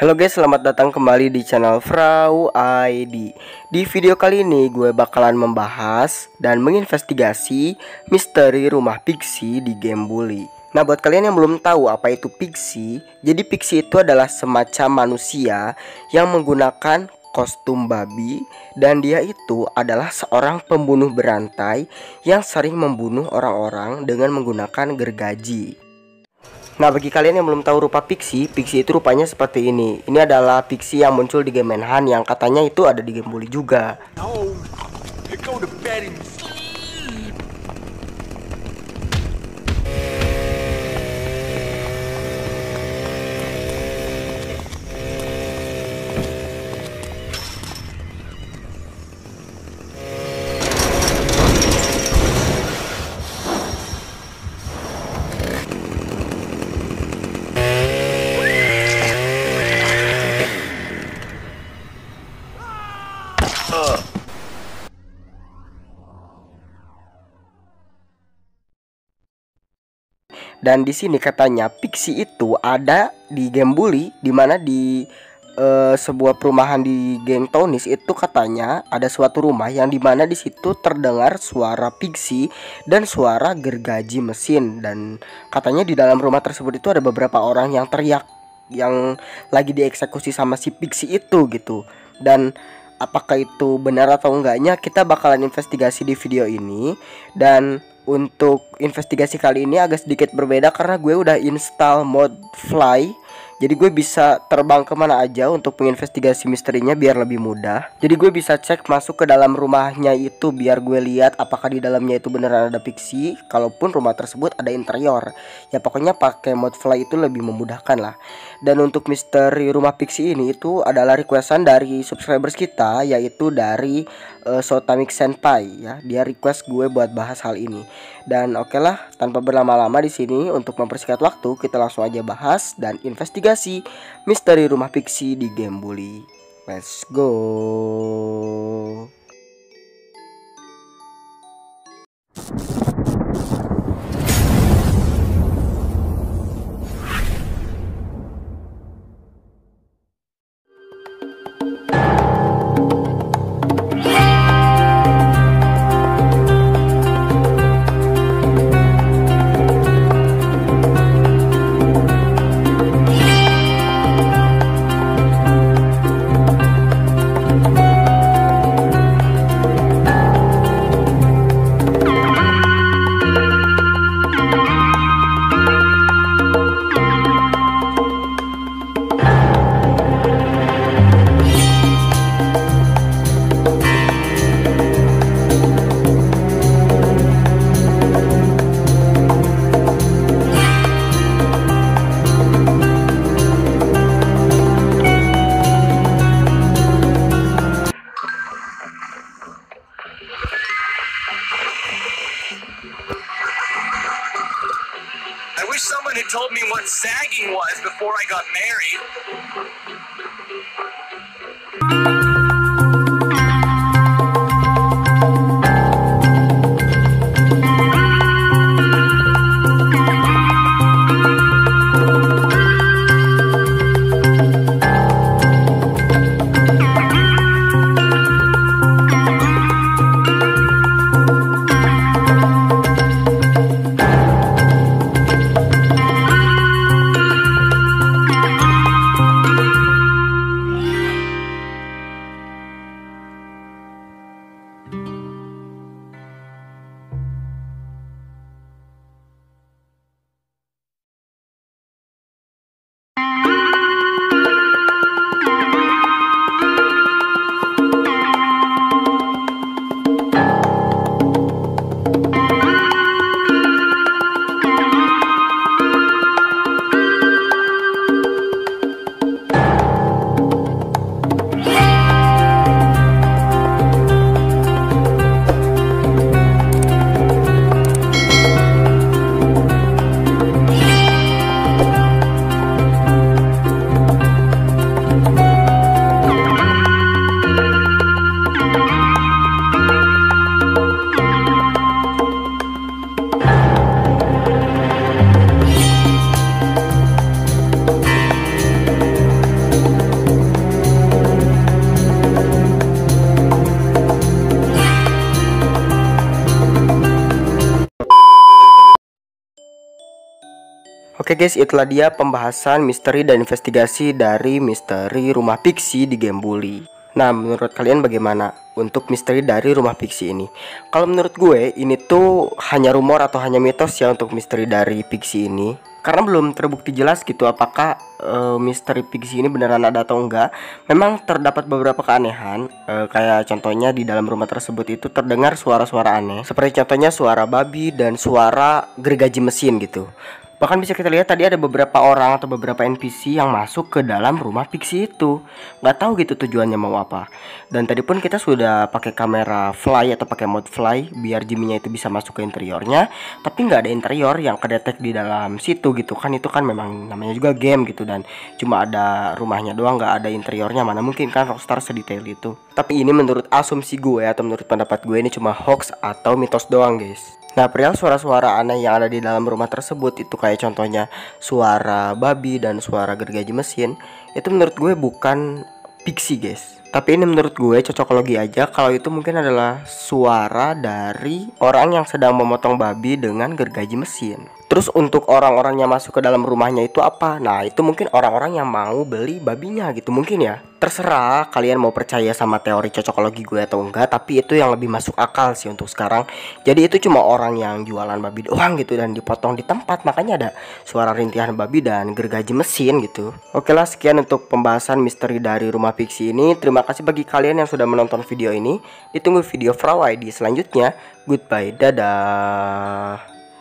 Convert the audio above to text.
Halo guys, selamat datang kembali di channel Frau ID. Di video kali ini gue bakalan membahas dan menginvestigasi misteri rumah Pixie di game Bully. Nah, buat kalian yang belum tahu apa itu Pixie, jadi Pixie itu adalah semacam manusia yang menggunakan kostum babi, dan dia itu adalah seorang pembunuh berantai yang sering membunuh orang-orang dengan menggunakan gergaji. Nah, bagi kalian yang belum tahu rupa Pixie itu rupanya seperti ini. Ini adalah Pixie yang muncul di game Manhunt yang katanya itu ada di game Bully juga. Dan di sini katanya Pixie itu ada di game Bully, dimana di sebuah perumahan di geng Tonis itu katanya ada suatu rumah yang dimana di situ terdengar suara Pixie dan suara gergaji mesin, dan katanya di dalam rumah tersebut itu ada beberapa orang yang teriak yang lagi dieksekusi sama si Pixie itu gitu. Dan apakah itu benar atau enggaknya kita bakalan investigasi di video ini. Dan untuk investigasi kali ini agak sedikit berbeda karena gue udah install mod fly. Jadi gue bisa terbang kemana aja untuk menginvestigasi misterinya biar lebih mudah. Jadi gue bisa cek masuk ke dalam rumahnya itu biar gue lihat apakah di dalamnya itu beneran ada Pixie, kalaupun rumah tersebut ada interior. Ya pokoknya pakai mod fly itu lebih memudahkan lah. Dan untuk misteri rumah Pixie ini itu adalah requestan dari subscribers kita, yaitu dari Sotamik Senpai ya. Dia request gue buat bahas hal ini. Dan oke lah, tanpa berlama-lama di sini untuk mempersingkat waktu, kita langsung aja bahas dan investigasi misteri rumah Pixie di game Bully. Let's go. I wish someone had told me what sagging was before I got married. Oke guys, itulah dia pembahasan misteri dan investigasi dari misteri rumah Pixie di Game Bully. Nah, menurut kalian bagaimana untuk misteri dari rumah Pixie ini? Kalau menurut gue, ini tuh hanya rumor atau hanya mitos ya untuk misteri dari Pixie ini. Karena belum terbukti jelas gitu apakah misteri Pixie ini beneran ada atau enggak. Memang terdapat beberapa keanehan, kayak contohnya di dalam rumah tersebut itu terdengar suara-suara aneh. Seperti contohnya suara babi dan suara gergaji mesin gitu. Bahkan bisa kita lihat tadi ada beberapa orang atau beberapa NPC yang masuk ke dalam rumah Pixie itu. Nggak tahu gitu tujuannya mau apa. Dan tadi pun kita sudah pakai kamera fly atau pakai mode fly biar Jimmy-nya itu bisa masuk ke interiornya. Tapi nggak ada interior yang kedetek di dalam situ gitu kan. Itu kan memang namanya juga game gitu. Dan cuma ada rumahnya doang, nggak ada interiornya. Mana mungkin kan Rockstar sedetail itu. Tapi ini menurut asumsi gue atau menurut pendapat gue ini cuma hoax atau mitos doang guys. Nah, perihal suara-suara aneh yang ada di dalam rumah tersebut itu kayak contohnya suara babi dan suara gergaji mesin, itu menurut gue bukan Pixie guys. Tapi ini menurut gue cocokologi aja kalau itu mungkin adalah suara dari orang yang sedang memotong babi dengan gergaji mesin. Terus untuk orang-orang yang masuk ke dalam rumahnya itu apa? Nah, itu mungkin orang-orang yang mau beli babinya gitu mungkin ya. Terserah kalian mau percaya sama teori cocokologi gue atau enggak, tapi itu yang lebih masuk akal sih untuk sekarang. Jadi itu cuma orang yang jualan babi doang gitu dan dipotong di tempat, makanya ada suara rintihan babi dan gergaji mesin gitu. Oke lah, sekian untuk pembahasan misteri dari rumah Pixie ini. Terima kasih bagi kalian yang sudah menonton video ini. Ditunggu video Frau ID selanjutnya. Goodbye, dadah.